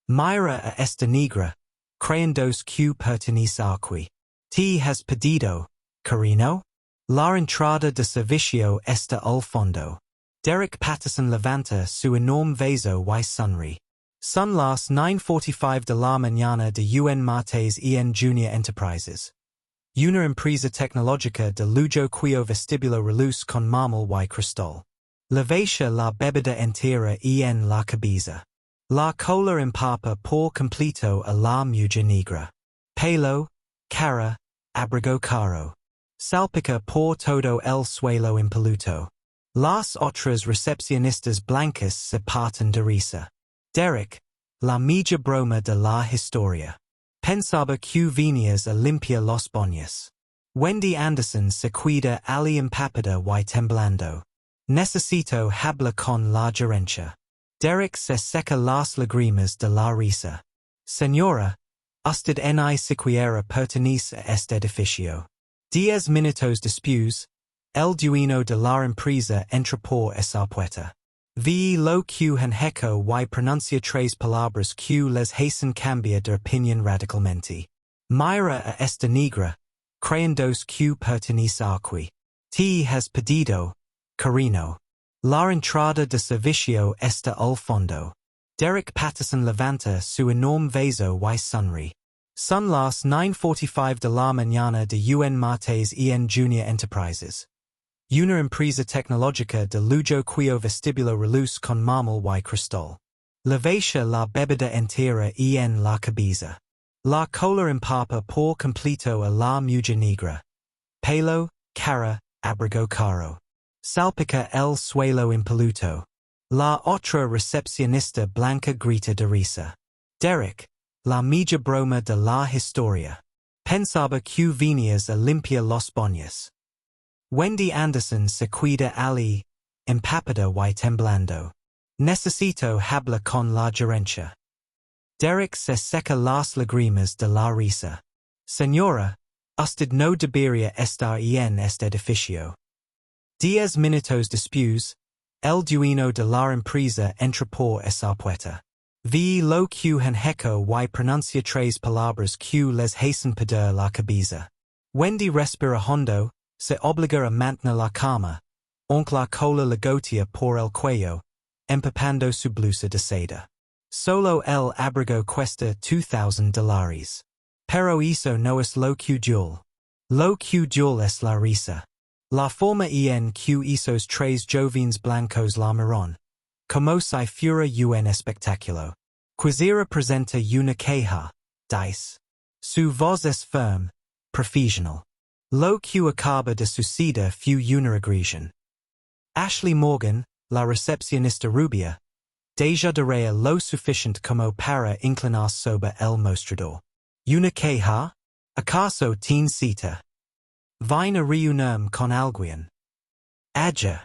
Mira a esta negra, creyendo que pertenece aquí. Te has pedido, cariño? La entrada de servicio está al fondo. Derek Patterson levanta su enorme vaso y sonríe. Son las 9:45 de la mañana de un martes en Junior Enterprises. Una empresa tecnológica de lujo cuyo vestibulo reluce con mármol y cristal. Levesha la bebida entera en la cabeza. La cola empapa por completo a la mujer negra. Pelo, cara, abrigo caro. Salpica por todo el suelo impoluto. Las otras recepcionistas blancas se parten de risa. Derek, la milla broma de la historia. Pensaba que venías a limpiar los baños. Wendy Anderson se cuida ali empapada y temblando. Necesito hablar con la gerencia. Derek se seca las lágrimas de la risa. Señora, usted ni siquiera pertenece a este edificio. 10 minutos después, el dueño de la empresa entra por esa puerta. Vi lo que han hecho y pronuncia tres palabras que les hacen cambiar de opinión radicalmente. Mira a esta negra, creyendo que pertenece aquí. Te has pedido, cariño. La entrada de servicio está al fondo. Derek Patterson levanta su enorme vaso y sonríe. Son las 9:45 de la mañana de un martes en Junior Enterprises. Una empresa tecnológica de lujo cuyo vestibulo reluce con mármol y cristal. Levesha la bebida entera en la cabeza. La cola empapa por completo a la mujer negra. Pelo, cara, abrigo caro. Salpica el suelo impoluto. La otra recepcionista blanca grita de risa. Derek, la milla broma de la historia. Pensaba que venías a limpiar los baños. Wendy Anderson se cuida ali, empapada y temblando. Necesito hablar con la gerencia. Derek se seca las lágrimas de la risa. Señora, usted no debería estar en este edificio. 10 minutos después, el dueño de la empresa entra por esa puerta. Vi lo que han hecho y pronuncia tres palabras que les hacen perder la cabeza. Wendy respira hondo, se obliga a mantener la calma, aunque la cola le gotea por el cuello, empapando su blusa de seda. Solo el abrigo cuesta $2,000. Pero eso no es lo que duele. Lo que duele es la risa. La forma en que esos tres jóvenes blancos la miran, como si fuera un espectáculo. Quisiera presenta una queja, dice. Su voz es firme, profesional. Lo que acaba de suceder fue una agresión. Ashley Morgan, la recepcionista rubia, deja daría lo suficiente como para inclinarse sobre el mostrador. ¿Una queja? ¿Acaso tiene cita? ¿Vine a reunirme con alguien? Allá.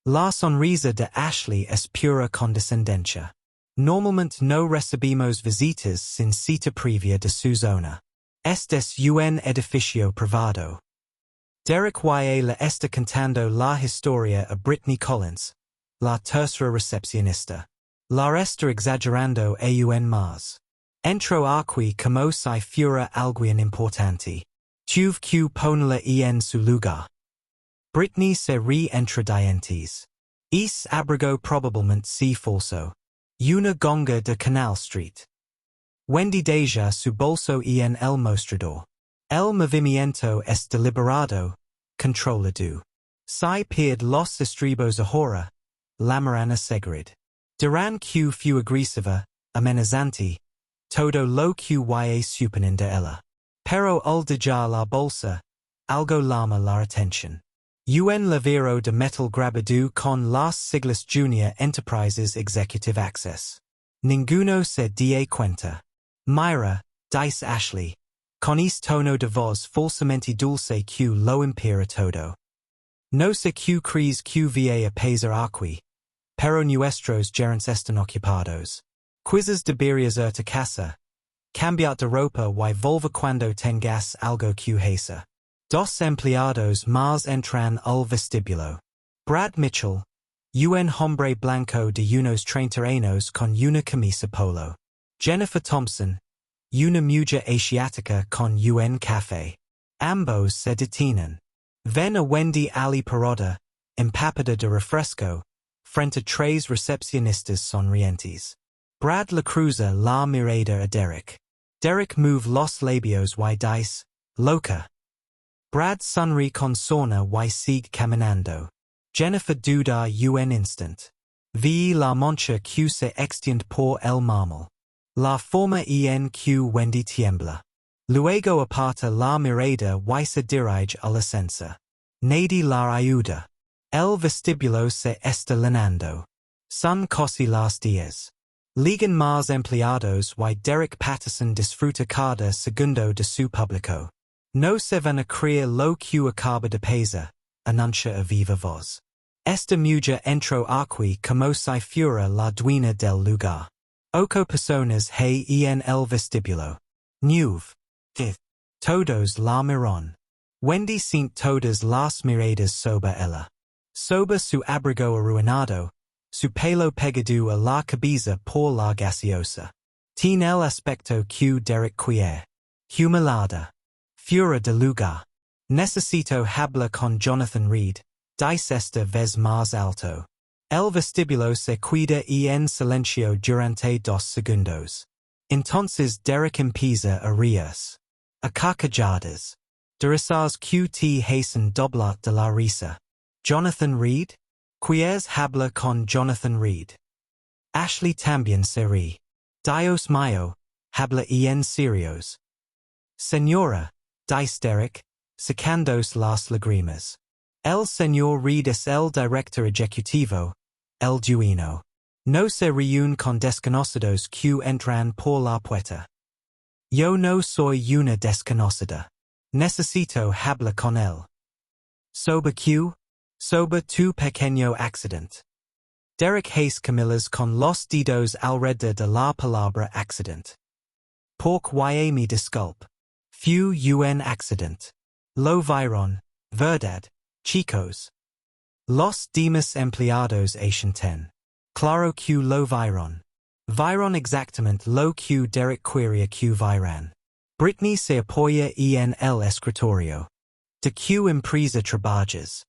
La sonrisa de Ashley es pura condescendencia. Normalmente no recibimos visitas sin cita previa de su zona. Este es un edificio privado. Derek y le está contando la historia a Brittany Collins, la tercera recepcionista. La está exagerando aún más. Entro aquí como si fuera alguien importante. Tuve que ponerla en su lugar. Brittany se re-entra dientes. Es abrigo probablemente si falso. Una gonga de Canal Street. Wendy deja su bolso en el mostrador. El movimiento es deliberado, controlado. Si pierde los estribos ahora, la marana seguirá. Dirán que fue agresiva, amenazante, todo lo que y suponen de ella. Pero al dejar la bolsa, algo llama la atención. Un llavero de metal grabado con las siglas Junior Enterprises Executive Access. Ninguno se da cuenta. Mira, dice Ashley, con este tono de voz falsamente dulce que lo impera todo. No sé qué crees que va a pasar aquí, pero nuestros gerentes están ocupados. Quizás deberías irte a casa, cambiar de ropa y volver cuando tengas algo que hacer. Dos empleados más entran al vestíbulo. Brad Mitchell, un hombre blanco de unos 30 años con una camisa polo. Jennifer Thompson, una mujer asiática con un café. Ambos se detienen. Ven a Wendy Ali parada, empapada de refresco, frente a tres recepcionistas sonrientes. Brad le cruza la mirada a Derek. Derek move los labios y dice, loca. Brad sonríe con sorna y sigue caminando. Jennifer duda un instant. Vi la mancha que se extiende por el mármol. La forma en que Wendy tiembla. Luego aparta la mirada y se dirige al ascensor. Nadie la ayuda. El vestibulo se está llenando. Son casi las 10. Ligan más empleados y Derek Patterson disfruta cada segundo de su público. No se van a creer lo que acaba de pasar, anuncia a viva voz. Esta mujer entró aquí como si fuera la dueña del lugar. Ocho personas hay en el vestibulo. Nueve. Todos la miran. Wendy siente todas las miradas sobre ella. Sobre su abrigo arruinado, su pelo pegado a la cabeza por la gaseosa. Tiene el aspecto que Derek quiere. Humilada. Fuera de lugar. Necesito hablar con Jonathan Reed, dice esta vez más alto. El vestibulo se queda en silencio durante 2 segundos. Entonces Derek empieza a reírse. A carcajadas. De risas que te hacen doblar de la risa. Jonathan Reed? ¿Quieres hablar con Jonathan Reed? Ashley también se ríe. Dios mío, habla en serios. Señora, dice Derek, secándose las lágrimas. El señor Reed es el director ejecutivo, el dueño. No se reúne con desconocidos que entran por la puerta. Yo no soy una desconocida. Necesito hablar con él. ¿Sobre qué? Sobre tu pequeño accident. Derek hace Camillas con los dedos alrededor de la palabra accident. Porque me disculpe. Fue un accident. Lo vieron, verdad, chicos. Los demás empleados asienten. Claro que lo vieron. Vieron exactamente lo que Derek quería que vieran. Britney se apoya en el escritorio. ¿De qué empresa trabajas?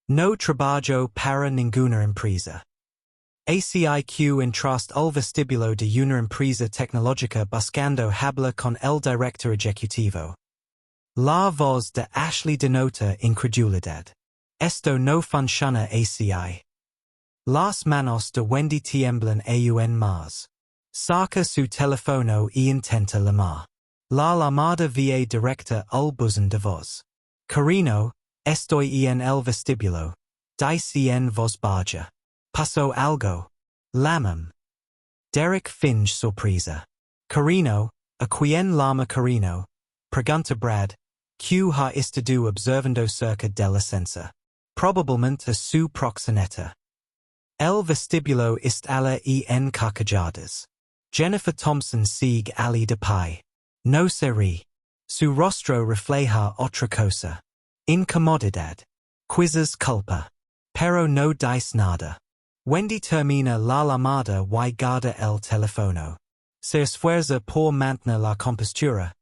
No trabajo para ninguna empresa. ACIQ entrust al vestibulo de una empresa tecnológica buscando hablar con el director ejecutivo. La voz de Ashley denota incredulidad. Esto no funciona ACI. Las manos de Wendy tiemblan aún más. Saca su teléfono y intenta llamar. La llamada va directa al buzón de voz. Carino, estoy en el vestibulo. Dice en voz baja. Pasó algo. Llamam. Derek finge sorpresa. Carino, a quien llama Carino, pregunta Brad, que ha estado observando cerca del ascensor. Probablemente a su proxeneta. El vestibulo instala en carcajadas. Jennifer Thompson sigue ali de pie. No se ríe. Su rostro refleja otra cosa. Incomodidad. Quizás culpa. Pero no dice nada. Wendy termina la llamada y guarda el teléfono. Se esfuerza por mantener la compostura,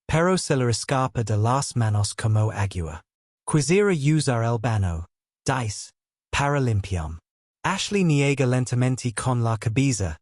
pero se le escapa de las manos como agua. Quisiera usar el baño, dice, para limpiarme. Ashley niega lentamente con la cabeza,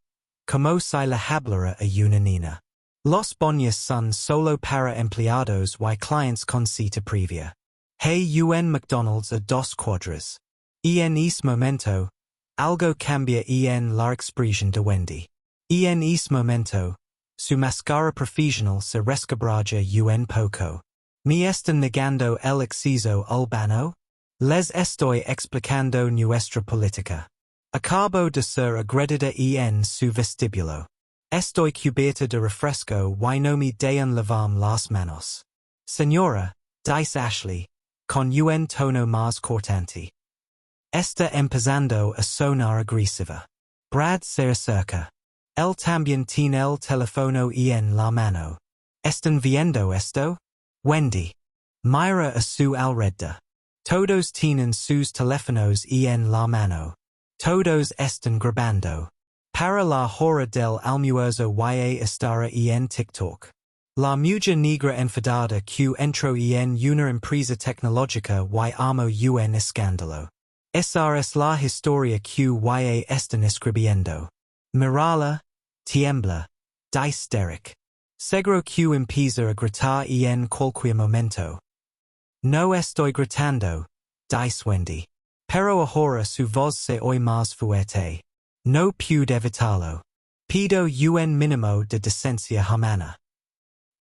como si la hablara a una niña. Los baños son solo para empleados y clientes con cita previa. Hey un McDonald's a 2 cuadras. En ese momento, algo cambia en la expresión de Wendy. En ese momento, su máscara profesional se resquebraja un poco. ¿Me están negando el acceso al baño? Les estoy explicando nuestra política. Acabo de ser agredida en su vestibulo. Estoy cubierta de refresco y no me dejan lavarme las manos. Señora, dice Ashley, con un tono más cortante. Está empezando a sonar agresiva. Brad se acerca. Él también tiene el teléfono en la mano. ¿Están viendo esto? Wendy. Mira a su alrededor. Todos tienen sus teléfonos en la mano. Todos están grabando. Para la hora del almuerzo y estar en TikTok. La mujer negra enfadada que entró en una empresa tecnológica y armó un escándalo. Esa es la historia que están escribiendo. Mirala, tiembla, dice Derek. Seguro que empieza a gritar en cualquier momento. No estoy gritando, dice Wendy. Pero ahora su voz se oye más fuerte. No puedo evitarlo. Pido un mínimo de decencia humana.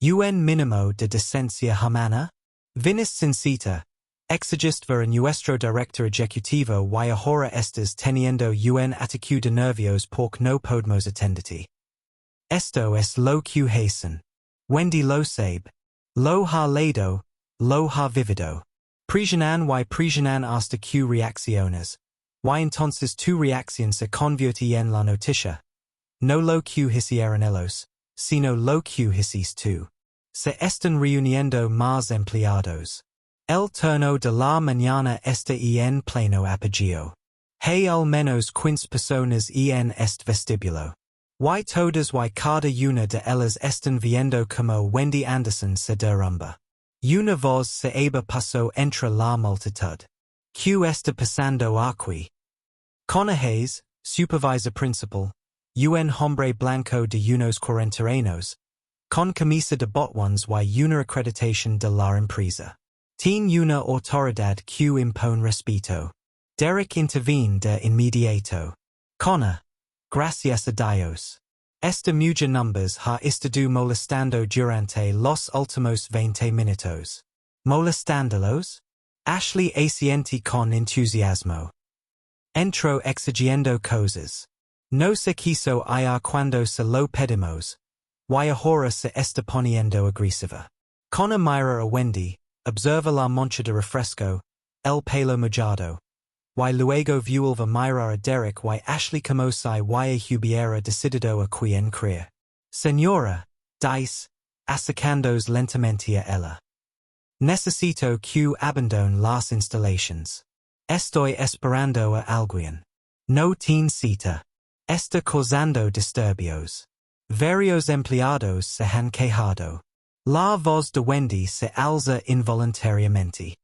Un mínimo de decencia humana? Vinis sincita, exigiste ver nuestro director ejecutivo y ahora estás teniendo un ataque de nervios porque no podemos atenderte. Esto es lo que hacen. Wendy lo sabe. Lo ha leído, lo ha vivido. Presionan hasta que reacciones. Y entonces tu reacción se convierte en la noticia. No lo que hicieron ellos, sino lo que hiciste tú. Se están reuniendo más empleados. El turno de la mañana está en pleno apogeo. Hay al menos 15 personas en este vestíbulo. Y todas y cada una de ellas están viendo como Wendy Anderson se derrumba. Una voz se aba pasó entre la multitud. ¿Qué está pasando aquí? Conajes, supervisor principal, un hombre blanco de unos 40 años, con camisa de botones y una acreditación de la empresa. Tiene una autoridad que impone respeto. Derek interviene de inmediato. Cona, gracias a Dios. Esta mujer numbers ha estado molestando durante los últimos 20 minutos. ¿Molestándolos? Ashley asiente con entusiasmo. Entró exigiendo cosas. No se quiso ir cuando se lo pedimos. Y ahora se está poniendo agresiva. Cona mira a Wendy, observa la mancha de refresco, el pelo mojado. Y luego vuelve mirar a Derek y Ashley como si y hubiera decidido a quien creer. Señora, dice, acercándos lentamente a ella. Necesito que abandone las instalaciones. Estoy esperando a alguien. No tiene cita. Está causando disturbios. Varios empleados se han quejado. La voz de Wendy se alza involuntariamente.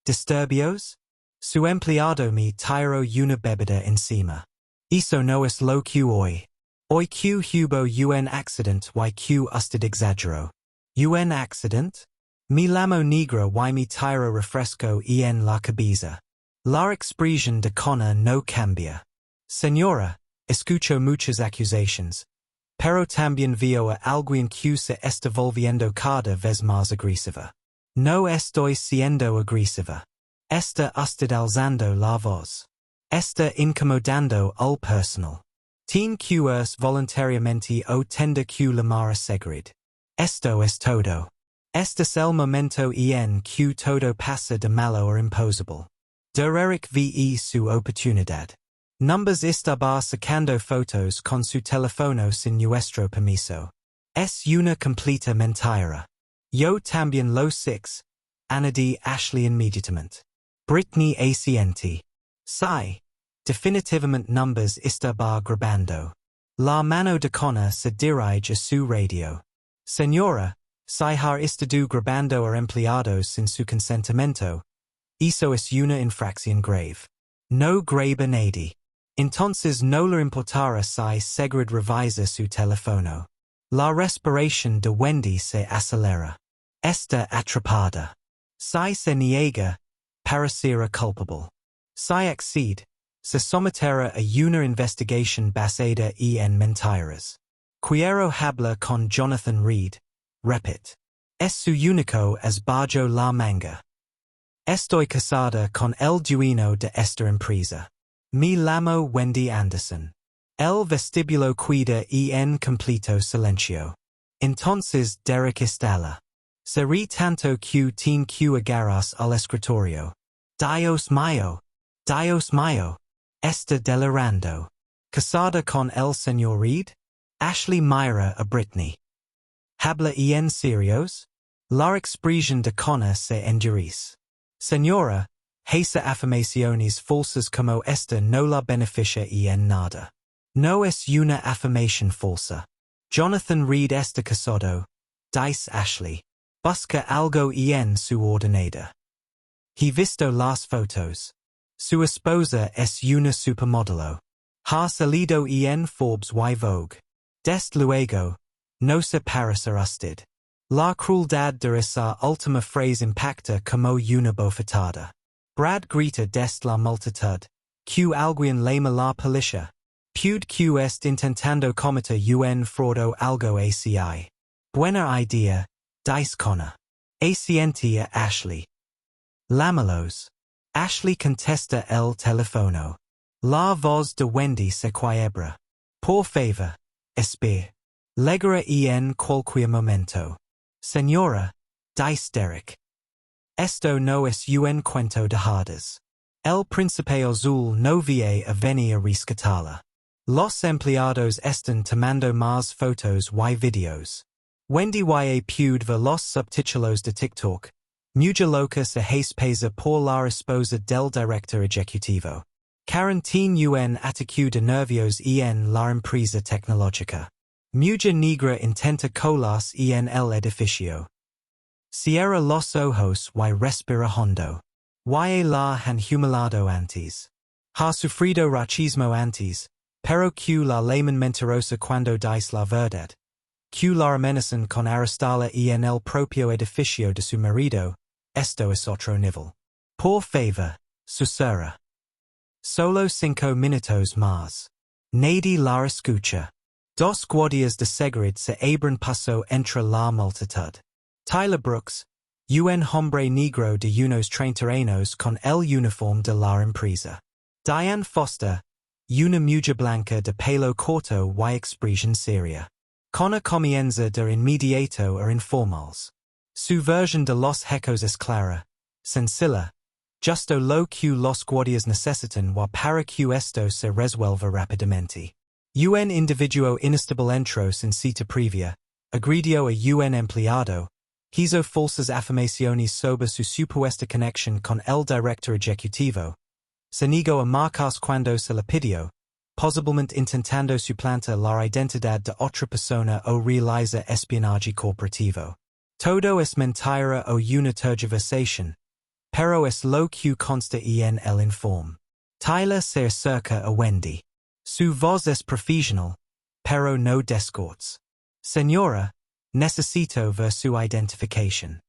¿Disturbios? Su empleado me tiró una bebida encima. Eso no es lo que hoy. Hoy que hubo un accident y que usted exageró. ¿Un accident? Me llamo Negra y me tiro refresco en la cabeza. La expresión de Cona no cambia. Señora, escucho muchas acusaciones. Pero también veo a alguien que se está volviendo cada vez más agresiva. No estoy siendo agresiva. Está usted alzando la voz. Está incomodando al personal. Tiene que es voluntariamente o tende que llamar a seguridad. Esto es todo. Este es el momento en que todo pasa de malo a imposible. Derek ve su oportunidad. Numbers estaba sacando fotos con su teléfono sin nuestro permiso. Es una completa mentira. Yo también lo sé. Añadí Ashley inmediatamente. Britney asiente. Sí. Definitivamente Numbers estaba grabando. La mano de Cona se dirige a su radio. Señora, si har estado grabando a empleados sin su consentimiento. Eso es una infracción grave. No graba nadie. Entonces no le importará si Segrid revisa su teléfono. La respiración de Wendy se acelera. Está atrapada. Si se niega, parecerá culpable. Si accede, se someterá a una investigación basada en mentiras. Quiero hablar con Jonathan Reed. Repite. Es su único as bajo la manga. Estoy casada con el dueño de esta empresa. Me llamo Wendy Anderson. El vestíbulo queda en completo silencio. Entonces Derek instala. Seré tanto que tiene que agarras al escritorio. Dios mío. Dios mío. Está delirando. Casada con el señor Reed? Ashley mira a Britney. ¿Habla en serios? La expresión de Cona se endurece. Señora, esa afirmaciones falsas como esta no la beneficia en nada. No es una afirmación falsa. Jonathan Reed está casado, dice Ashley. Busca algo en su ordenador. He visto las fotos. Su esposa es una supermodelo. Ha salido en Forbes y Vogue. Desde luego, no se parece a usted. La crueldad de esa última frase impacta como una bofetada. Brad grita desde la multitud, que alguien llama la policía. Pude que est intentando cometer un fraude algo así. Buena idea, dice Connor. Asiente a Ashley. Lámalos. Ashley contesta el teléfono. La voz de Wendy se quiebra. Por favor, espere. Legra en cualquier momento. Señora, dice Derek. Esto no es un cuento de hadas. El príncipe azul no viene a venir a rescatarla. Los empleados están tomando más fotos y videos. Wendy y pude ver los subtítulos de TikTok. Mujer loca se hace por la esposa del director ejecutivo. Quarantine un ataque de nervios en la empresa tecnológica. Mujer negra intenta colarse en el edificio. Cierra los ojos y respira hondo. Y la han humillado antes. Ha sufrido racismo antes, pero que la llaman mentirosa cuando dice la verdad. Que la amenazan con arrestarla en el propio edificio de su marido. Esto es otro nivel. Por favor, susurra. Solo 5 minutos más. Nadie la escucha. Dos guardias de seguridad se abren paso entre la multitud. Tyler Brooks, un hombre negro de unos 30 años con el uniforme de la empresa. Diane Foster, una mujer blanca de pelo corto y expresión seria. Connor comienza de inmediato a informals. Su versión de los hechos es clara, sencilla, justo lo que los guardias necesitan para que esto se resuelva rápidamente. Un individuo inestable entró sin cita previa, agredió a un empleado, hizo falsas afirmaciones sobre su supuesta conexión con el director ejecutivo, se negó a marcas cuando se le pidió, posiblemente intentando suplantar la identidad de otra persona o realiza espionaje corporativo. Todo es mentira o una tergiversación, pero es lo que consta en el informe. Tyler se acerca a Wendy. Su voz es profesional, pero no descortes. Señora, necesito ver su identificación.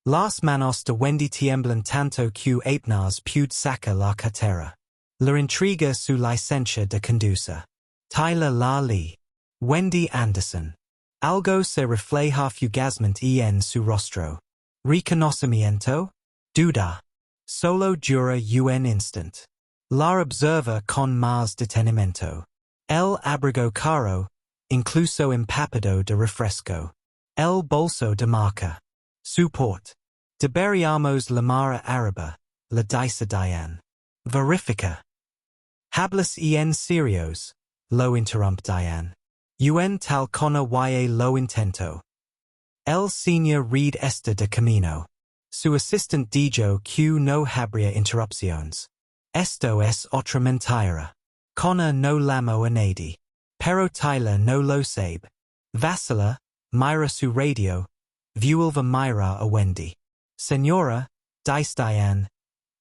Las manos de Wendy tiemblan tanto que apenas puede sacar la cartera. Le intriga su licencia de conducir. Tyler la lee. Wendy Anderson. Algo se refleja fugazmente en su rostro. Reconocimiento? Duda. Solo dura un instant. La observa con más detenimiento. El abrigo caro, incluso empapado de refresco. El bolso de marca. Support. Deberíamos llamar a Araba, la dice Diane. Verifica. Hablas en serios, lo interrumpe Diane. Un tal como y lo intento. El señor Reed está de camino. Su assistant dijo que no habría interrupciones. Esto es otra mentira. Connor no llamó a nadie. Pero Tyler no lo sabe. Vacila, mira su radio, vuelve mira a Wendy. Señora, dice Diane,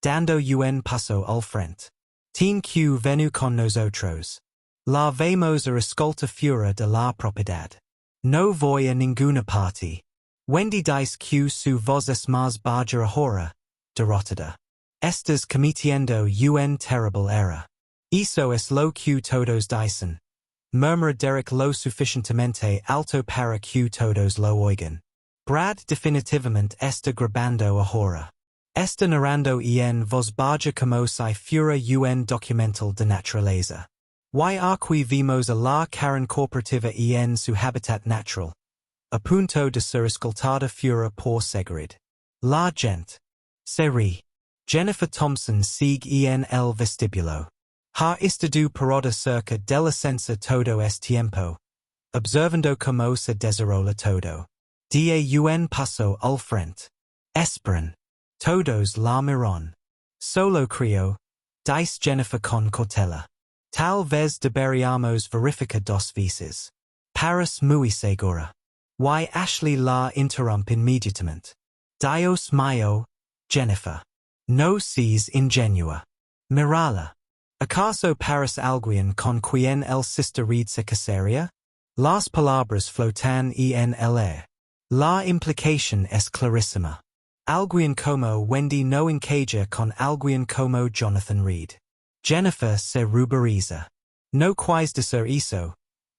dando un paso al frente. Ten que venu con nosotros. La vemos a escolta fuera de la propiedad. No voy a ninguna parte. Wendy dice que su voz es más baja ahora, derrotada. Estás cometiendo un terrible error. Eso es lo que todos dicen. Murmura Derek lo suficientemente alto para que todos lo oigan. Brad definitivamente está grabando ahora. Está narrando en voz baja como si fuera un documental de naturaleza. Y aquí vimos a la Karen corporativa en su hábitat natural. A punto de ser escoltada fuera por seguridad. La gente. Se ríe. Jennifer Thompson sigue en el vestibulo. Ha estado parada cerca del ascensor todo este tiempo, observando cómo se desarrolla todo. Da un paso al frente. Esperan. Todos la miran. Solo creo, dice Jennifer con cautela. Tal vez deberiamos verificar dos veces. Paris muy segura. Y Ashley la interrumpe inmediatamente. Dios mío, Jennifer. No seas ingenua. Mirala. ¿Acaso Paris alguien con quien el sister read se casaría? Las palabras flotan en el aire. La implicación es clarísima. Alguien como Wendy no encaja con alguien como Jonathan Reed. Jennifer se ruboriza. No quis de ser eso.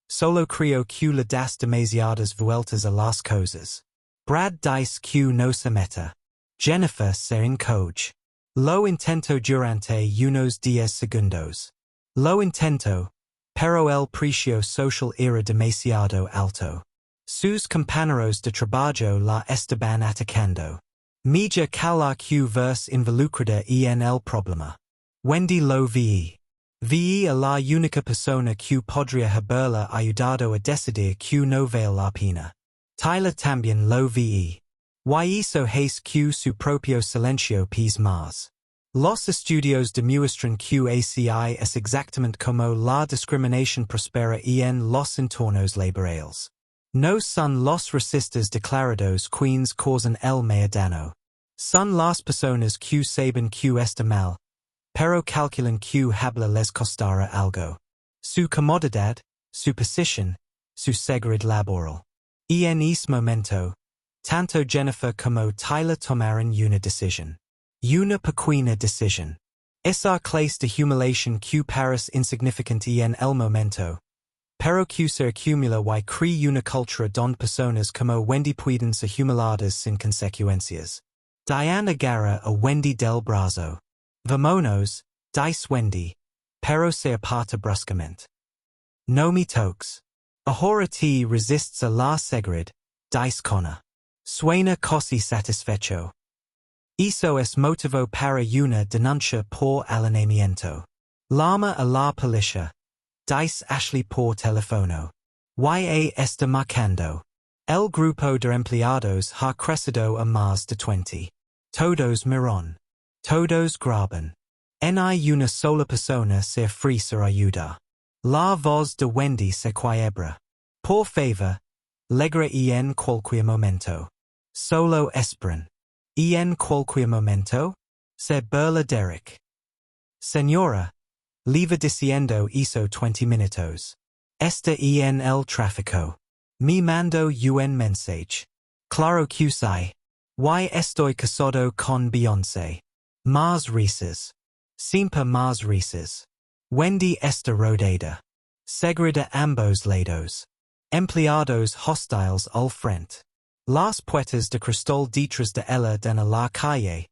Solo creo que le das demasiadas vueltas a las cosas. Brad dice que no se meta. Jennifer se encoge. Lo intento durante unos 10 segundos. Lo intento, pero el precio social era demasiado alto. Sus compañeros de trabajo la estaban atacando. Mija cala que verse involucrada en el problema. Wendy lo vi. Vi a la única persona que podría haberla ayudado a decidir que no vale la pena. Tyler también lo vi. Y hizo hace que su propio silencio pis más. Los estudios demuestran que ACI es exactamente como la discriminación prospera en los entornos laborales. No son los racistas declarados quienes causan el mayor. Son las personas que saben que está mal, pero calculan que habla les costará algo. Su comodidad, su posición, su seguridad laboral. En ese momento, tanto Jennifer como Tyler tomaron una decisión. Una pequeña decisión. Esa clase de humiliación que parece insignificante en el momento, pero que se acumula y crea una cultura donde personas como Wendy pueden ser humiliadas sin consecuencias. Diana agarra a Wendy del brazo. Vámonos, dice Wendy, pero se aparta bruscamente. No me toques. Ahora te resists a la seguridad, dice Connor. Suena casi satisfecho. Eso es motivo para una denuncia por alienamiento. Llama a la policía, dice Ashley por teléfono. Ya está marcando. El grupo de empleados ha crecido a más de 20. Todos miran. Todos graban. Hay una sola persona se ofrece ayuda. La voz de Wendy se quiebra. Por favor, legra en cualquier momento. Solo esperan. En cualquier momento, se burla Derek. Señora, lleva diciendo eso 20 minutos. Está en el tráfico. Me mando un mensaje. Claro que sí. Y estoy casado con Beyoncé. Más risas. Siempre más risas. Wendy está rodeada. Segura ambos lados. Empleados hostiles al frente. Las puertas de cristal detrás de ella dan a la calle,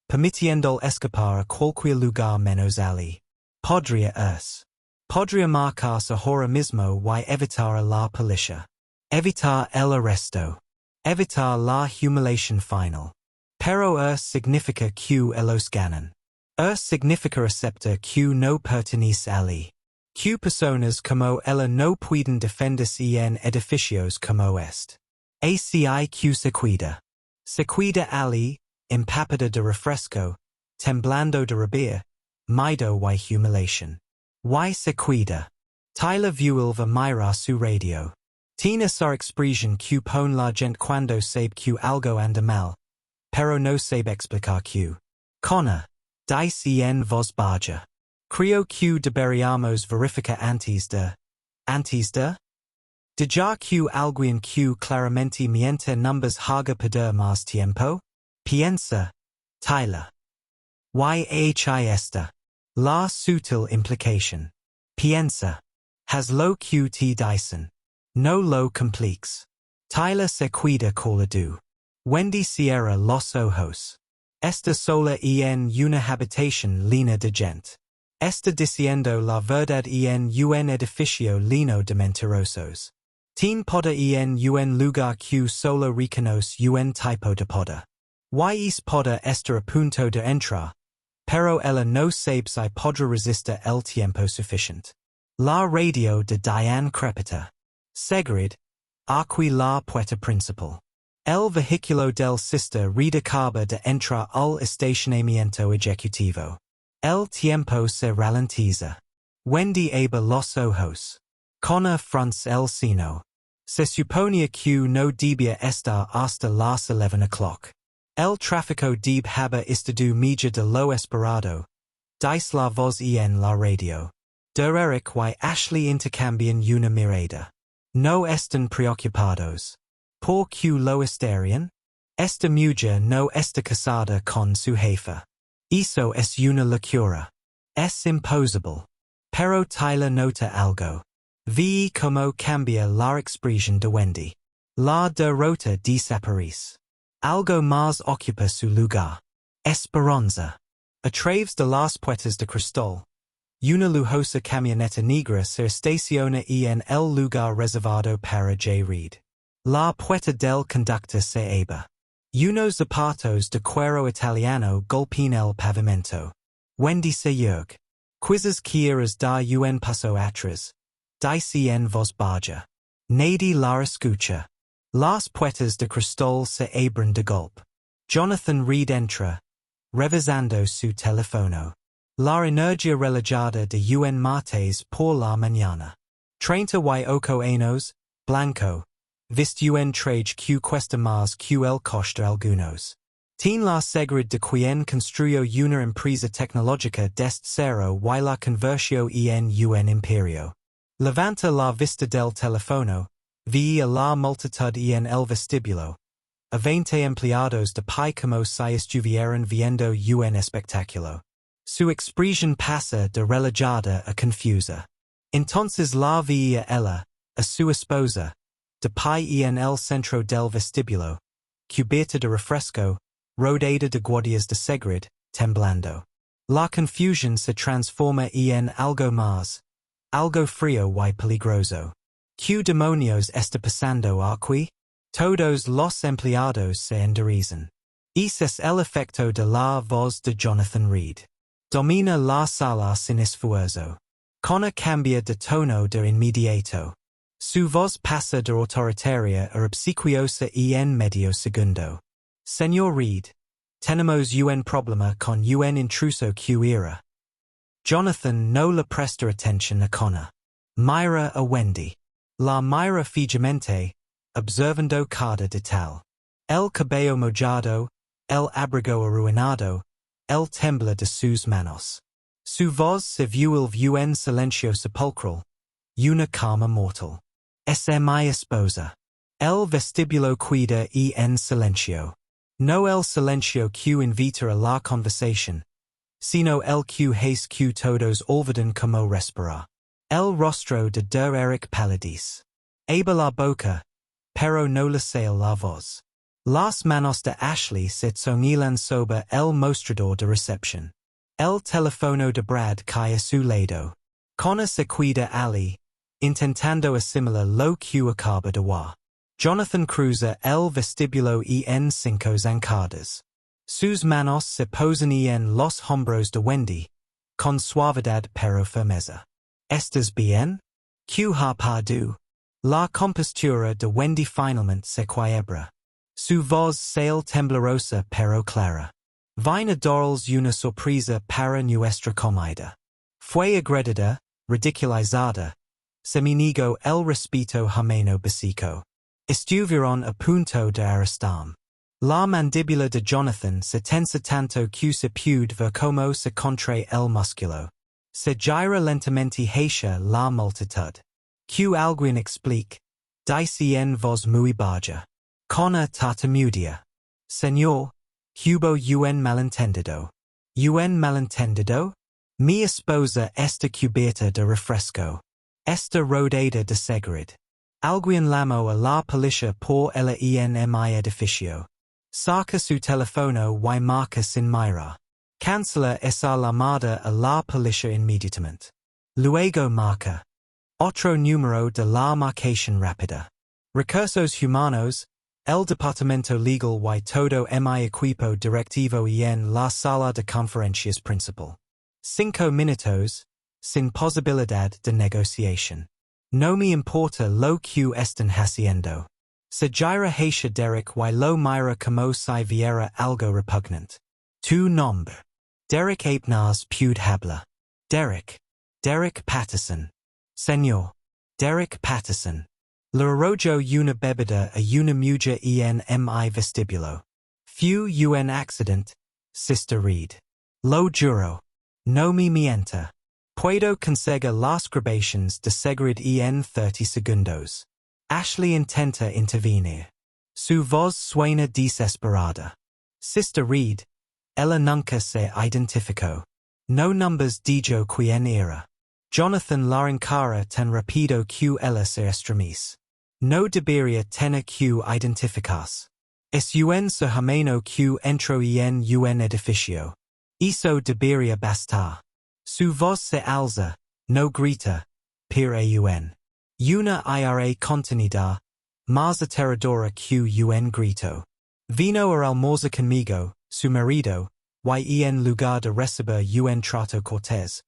permitiendo escapar a cualquier lugar menos allí. Podría marcarse ahora mismo y evitar a la policía. Evitar el arresto. Evitar la humiliación final. Pero significa que ellos ganan. Significa aceptar que no pertenece allí. Que personas como ella no pueden defenderse en edificios como este. ACI que se cuida. Se cuida allí, empapada de refresco, temblando de rabia, miedo y humiliación. Y se cuida. Tyler vuelve mira su radio. Tiene esa expresión que pone la gente cuando sabe que algo anda mal, pero no sabe explicar que. Connor, dice en voz baja. Creo que deberíamos verificar antes de. De ya que alguien que claramente miente numbers haga perder más tiempo? Piensa, Tyler. Y esta. La sutil implicación. Piensa. Has lo que te dicen. No lo compliques. Tyler se cuida con du. Wendy cierra los ojos. Está sola en una habitación llena de gente. Está diciendo la verdad en un edificio lleno de mentirosos. Tin poda en un lugar que solo reconoce un tipo de poda. Y es poda está a punto de entrar, pero ella no sabe si podrá resistir el tiempo suficiente. La radio de Diane crepita. Segrid, aquí la puerta principal. El vehículo del sister Reed acaba de entrar al estacionamiento ejecutivo. El tiempo se ralentiza. Wendy aber los ojos. Connor fronts el seno. Se suponía que no debía estar hasta las 11 o'clock. El tráfico debe haber estado mejor de lo esperado. Dice la voz en la radio. Der Eric y Ashley intercambian una mirada. No están preocupados. ¿Por qué lo estarían? Esta mujer no está casada con su jefa. Eso es una locura. Es imposible. Pero Tyler nota algo. Ve cómo cambia la expresión de Wendy. La derrota desaparece. Algo más ocupa su lugar. Esperanza. A través de las puertas de cristal. Una lujosa camioneta negra se estaciona en el lugar reservado para J. Reed. La puerta del conductor se abre. Unos zapatos de cuero italiano golpean el pavimento. Wendy se yergue. Quizás quieras dar un paso atrás. Dice en voz baja. Nadie la escucha. Las puertas de cristal se abren de golpe. Jonathan Reed entra, revisando su teléfono. La energía relajada de un martes por la mañana. 38 años, blanco, vist un traje que cuesta más que el coste algunos. Tiene la seguridad de quien construyó una empresa tecnológica desde cero y la convirtió en un imperio. Levanta la vista del teléfono, ve a la multitud en el vestíbulo. A 20 empleados de pie como si estuvieran viendo un espectáculo. Su expresión pasa de relajada a confusa. Entonces la veía ella, a su esposa, de pie en el centro del vestíbulo, cubierta de refresco, rodeada de guardias de seguridad, temblando. La confusión se transforma en algo más, algo frío y peligroso. ¿Qué demonios está pasando aquí? Todos los empleados se enderezan. Ese es el efecto de la voz de Jonathan Reed. Domina la sala sin esfuerzo. Connor cambia de tono de inmediato. Su voz pasa de autoritaria a obsequiosa en medio segundo. Señor Reed, tenemos un problema con un intruso que era. Jonathan no le presta atención a Connor. Mira a Wendy. La mira fijamente, observando cada detalle. El cabello mojado, el abrigo arruinado, el tembla de sus manos. Su voz se vuelve un silencio sepulcral, una calma mortal. Es mi esposa. El vestíbulo cuida en silencio. No el silencio que invita a la conversación, sino el que hace que todos olviden como respirar. El rostro de der Eric palidece. Abre la boca, pero no le sale la voz. Las manos de Ashley se soñilan sobre el mostrador de recepción. El teléfono de Brad cae a su lado. Connor se cuida Ali, intentando asimilar lo que acaba de voir. Jonathan cruza el vestíbulo en 5 zancadas. Sus manos se posan en los hombros de Wendy, con suavidad pero firmeza. ¿Estás bien? ¿Qué ha pasado? La compostura de Wendy finalmente se quiebra. Su voz sale temblorosa pero clara. Vine adorals una sorpresa para nuestra comida. Fue agredida, ridiculizada. Se me negó el respeto jameno básico. Estuvieron a punto de arrestarme. La mandíbula de Jonathan se tensa tanto que se puede ver como se contrae el músculo. Se gira lentamente hacia la multitud. Que alguien explique, dice en voz muy baja. Connor tartamudia. Señor, hubo un malentendido. ¿Un malentendido? Mi esposa está cubierta de refresco. Está rodeada de seguridad. Alguien llamó a la policía por ella en mi edificio. Saca su teléfono y marca sin mirar. Cancela esa llamada a la policía inmediatamente. Luego marca. Otro número de la marcación rápida. Recursos humanos, el departamento legal y todo mi equipo directivo en la sala de conferencias principal. 5 minutos, sin posibilidad de negociación. No me importa lo que están haciendo. Se gira hacia Derek y lo mira como si viera algo repugnante. Tu nombre. Derek apenas puede hablar. Derek. Derek Patterson. Señor. Derek Patterson. Le arrojo una bebida a una mujer en mi vestibulo. Fue un accident, Sister Reed. Lo juro. No me mienta. Puedo conseguir las grabaciones de seguridad en 30 segundos. Ashley intenta intervenir. Su voz suena desesperada. Sister Reed. Ella nunca se identificó. No numbers dijo quien era. Jonathan la encara tan rápido que ella se estremece. No debería tener que identificarse. Es un su gemeno que entró en un edificio. Eso debería bastar. Su voz se alza, no grita, pero una ira contenida, más aterradora que un grito. Vino a almorzar conmigo, su marido, y en lugar de recibir un trato cortés,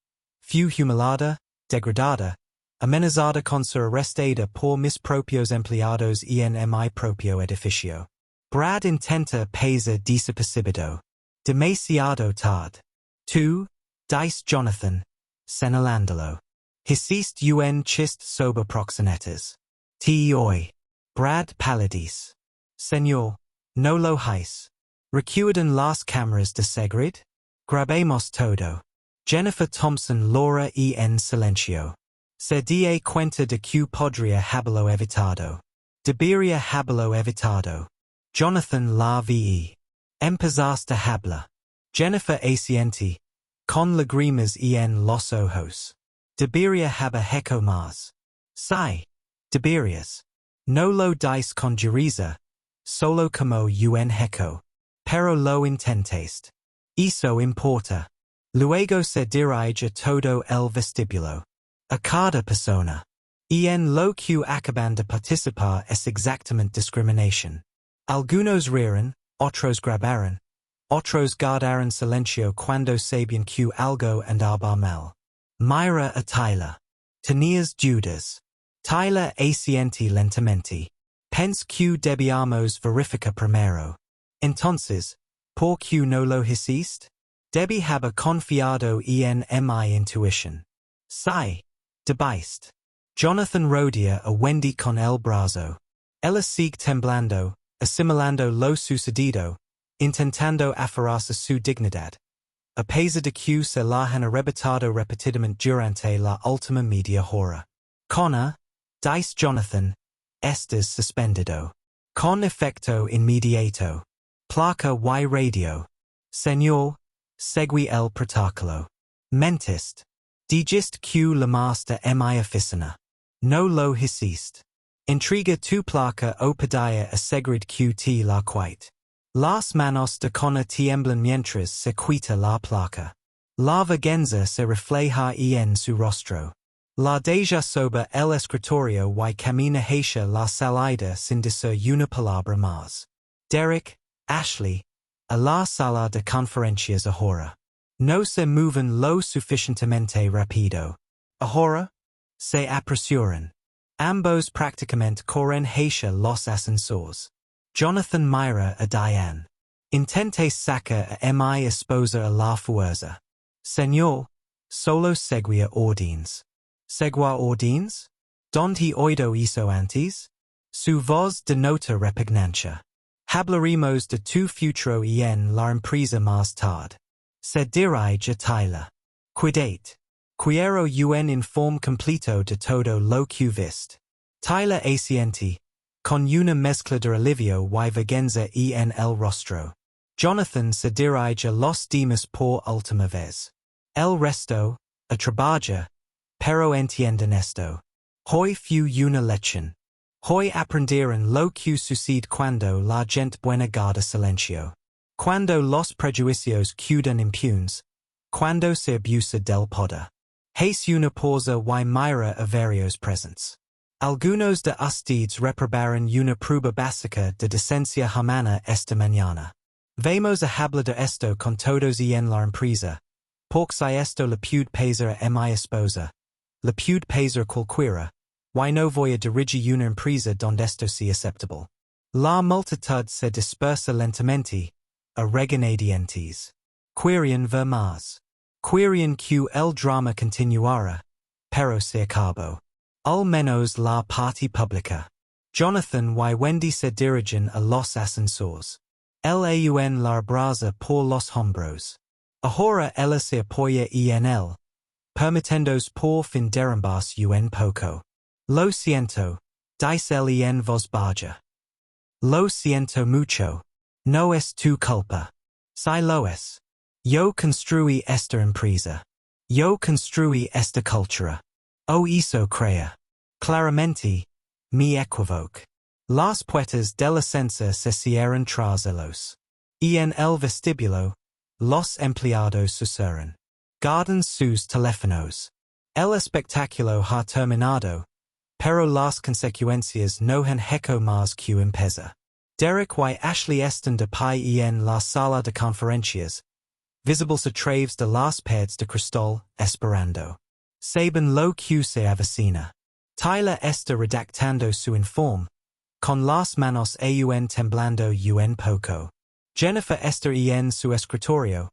fue humillada, degradada, amenazada con ser arrestada por mis propios empleados en mi propio edificio. Brad intenta pasar desapercibido. Demasiado tarde. Tú, dice Jonathan, señalándolo. Hiciste un chiste sobre proxenetas. Te hoy. Brad palidece. Señor, no lo hice. ¿Recuerdan las cámaras de seguridad? Grabemos todo. Jennifer Thompson Laura en silencio. Se da cuenta de que podría haberlo evitado. Debería haberlo evitado. Jonathan la ve. Empezaste a hablar. Jennifer asiente. Con lágrimas en los ojos. Debería haber hecho más. Sí. Deberías. No lo dice con dureza. Solo como un hecho. Pero lo intentaste. Eso importa. Luego se dirige a todo el vestibulo. A cada persona. En lo que acaban de participar es exactamente discriminación. Algunos rieron, otros grabaron, otros guardaron silencio cuando sabían que algo andaba mal. Mira a Tyler. Tenías dudas. Tyler asiente lentamente. Pense que debíamos verificar primero. Entonces, ¿por qué no lo hiciste? Debí haber confiado en mi intuición. Sí. Debiste. Jonathan rodea a Wendy con el brazo. Ella sigue temblando, asimilando lo sucedido, intentando aferrarse su dignidad. A pesar de que se la han arrebatado repetidamente durante la última media hora. Connor, dice Jonathan, estás suspendido. Con efecto inmediato. Placa y radio. Señor, segui el protocolo. Mentiste. Dijiste que la más de mi oficina. No lo hiciste. Entrega tu placa o pedía a seguridad que te la quite. Las manos de Connor tiemblan mientras se quita la placa. La vergüenza se refleja en su rostro. La deja sobre el escritorio y camina hacia la salida sin decir una palabra más. Derek, Ashley, a la sala de conferencias ahora. No se mueven lo suficientemente rápido. Ahora, se apresuran. Ambos prácticamente corren hacia los ascensores. Jonathan mira a Diane. Intente sacar a mi esposa a la fuerza. Señor, solo seguía órdenes. ¿Segua órdenes? ¿Dónde oído eso antes? Su voz denota repugnancia. Hablaremos de tu futuro en la empresa más tarde. Se dirige a Tyler. Cuidate. Quiero un informe completo de todo lo que viste. Tyler asiente, con una mezcla de alivio y vergüenza en el rostro. Jonathan se dirige a los demás por última vez. El resto, a trabajar, pero entienden esto. Hoy fue una lección. Hoy aprendieron lo que sucede cuando la gente buena guarda silencio. Cuando los prejuicios quedan impunes. Cuando se abusa del poder. Es una pausa y mira a varios presentes. Algunos de ustedes reprobaron una prueba básica de decencia humana esta mañana. Vamos a hablar de esto con todos en la empresa. Porque si esto le puede pesar a mi esposa. Le puede pesar cualquiera. Y no voy a dirigir una empresa donde esto sea aceptable. La multitud se dispersa lentamente. A regañadientes. Querían ver más. Querían que el drama continuara, pero se acabó. Al menos la parte pública. Jonathan y Wendy se dirigen a los ascensores. Laun la abraza por los hombros. Ahora ella se apoya en él, permitiéndose por fin derrumbarse un poco. Lo siento, dice él en voz baja. Lo siento mucho. No es tu culpa. Si lo es. Yo construí esta empresa. Yo construí esta cultura. O eso crea. Claramente, mi equivoco. Las puertas de la ascensor se cierran tras ellos. Y en el vestíbulo, los empleados susurran. Guardan sus teléfonos. El espectáculo ha terminado, pero las consecuencias no han hecho más que empezar. Derek y Ashley están de pie en la sala de conferencias, visibles a través de las paredes de cristal, esperando. Saben lo que se avecina. Tyler está redactando su informe, con las manos aún temblando un poco. Jennifer está en su escritorio,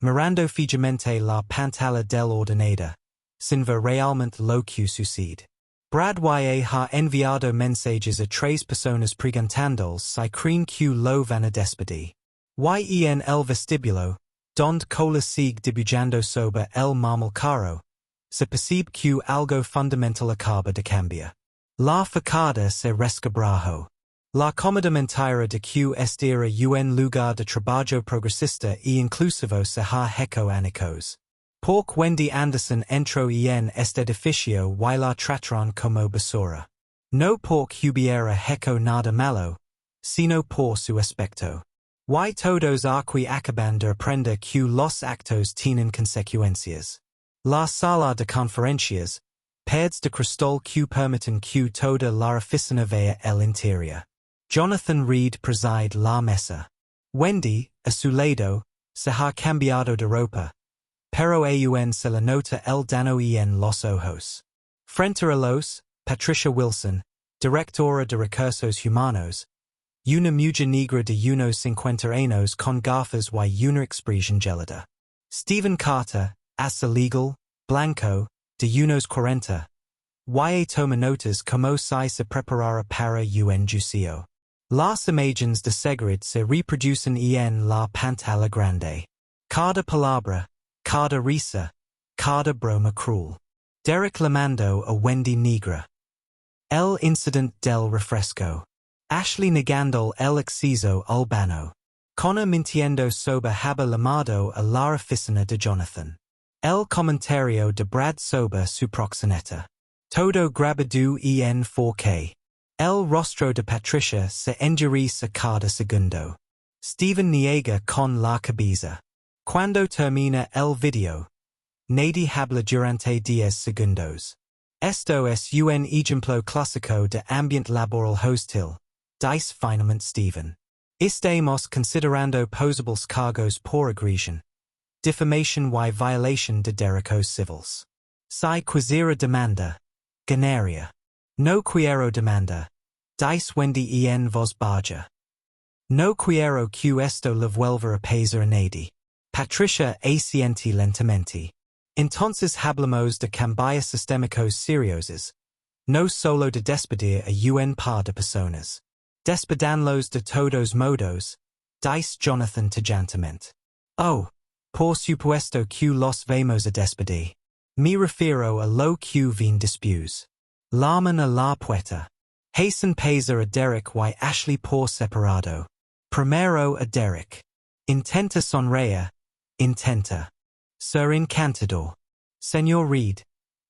mirando fijamente la pantalla del ordenador, sin ver realmente lo que sucede. Brad ha enviado mensajes a 3 personas preguntándoles si creen que lo van a despedir. En el vestíbulo, donde cola sigue dibujando sobre el mármol caro, se percibe que algo fundamental acaba de cambiar. La facada se resquebrajó. La comida mentira de que este era un lugar de trabajo progresista y inclusivo se ha hecho añicos. Porque Wendy Anderson entró en este edificio y la trataron como basura. No porque hubiera hecho nada malo, sino por su aspecto. Y todos aquí acaban de aprender que los actos tienen consecuencias. La sala de conferencias, paredes de cristal que permiten que toda la oficina vea el interior. Jonathan Reed preside la mesa. Wendy, a su lado, se ha cambiado de ropa, pero aún se le nota el dano en los ojos. Frente a los, Patricia Wilson, directora de recursos humanos, una mujer negra de unos 50 años con gafas y una expresión gelada. Stephen Carter, asa legal, blanco, de unos 40, toma notas como si se preparara para un juicio. Las imágenes de seguridad se reproducen en la pantalla grande. Cada palabra, cada risa, cada broma cruel. Derek le mandó a Wendy Negra. El incident del refresco. Ashley negando el exceso albano. Connor mintiendo sobre haber llamado a la oficina de Jonathan. El comentario de Brad sobre su proxeneta. Todo grabado en 4K. El rostro de Patricia se endurece cada segundo. Steven niega con la cabeza. Cuando termina el video, nadie habla durante 10 segundos. Esto es un ejemplo clásico de ambiente laboral hostil, dice finalmente Steven. Estamos considerando posibles cargos por agresión, defamation y violación de derechos civiles. Si quisiera demanda, ganaría. No quiero demanda, dice Wendy en voz baja. No quiero que esto le vuelva a pesar a nadie. Patricia asiente lentamente. Entonces hablamos de cambios sistémicos seriosos, no solo de despedir a un par de personas. Despedanlos de todos modos, dice Jonathan tajantemente. Oh, por supuesto que los vamos a despedir. Me refiero a lo que vin después. Llaman a la puerta. Hacen pasar a Derek y Ashley por separado. Primero a Derek. Intenta sonreír. Intenta. Ser encantador. Señor Reed.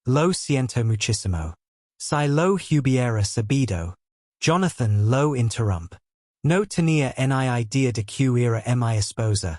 Lo siento muchísimo. Si lo hubiera sabido. Jonathan lo interrumpe. No tenía ni idea de que era mi esposa,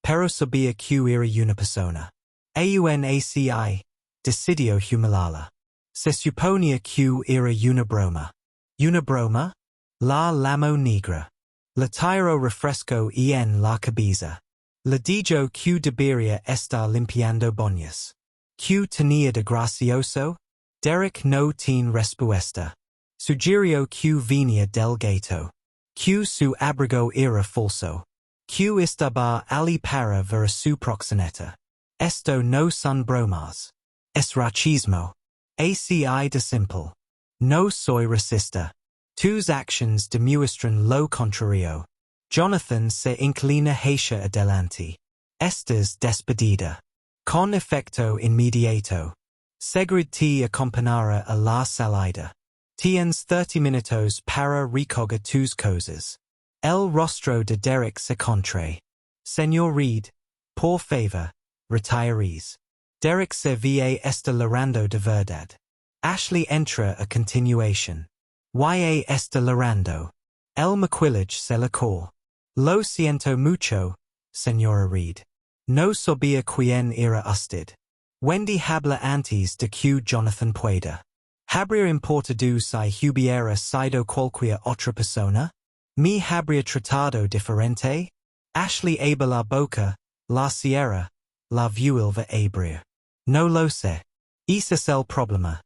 pero sabía que era una persona. Aunque decidió humillarla. Se suponía que era una broma. ¿Una broma? La llamo Negra. Le tiro refresco en la cabeza. Le dijo que debería estar limpiando boñas. ¿Qué tenía de gracioso? Derek no tiene respuesta. Sugirió que venía del gato. Que su abrigo era falso. Que estaba ali para ver su proxeneta. Esto no son bromas. Es racismo. ACI de simple. No soy resista. Tus actions demuestran lo contrario. Jonathan se inclina hacia adelante. Estás despedida. Con efecto inmediato. Segrid te acompañará a la salida. Tienes 30 minutos para recoger tus cosas. El rostro de Derek se contrae. Señor Reed, por favor, retirees. Derek se ve está llorando de verdad. Ashley entra a continuación. Ya está llorando. El maquillage se le cae. Lo siento mucho, señora Reed. No sabía quién era usted. Wendy habla antes de que Jonathan pueda. ¿Habría importado si hubiera sido cualquier otra persona? ¿Me habría tratado diferente? Ashley abre la boca, la cierra, la vuelve a abrir. No lo sé. Ese es el problema.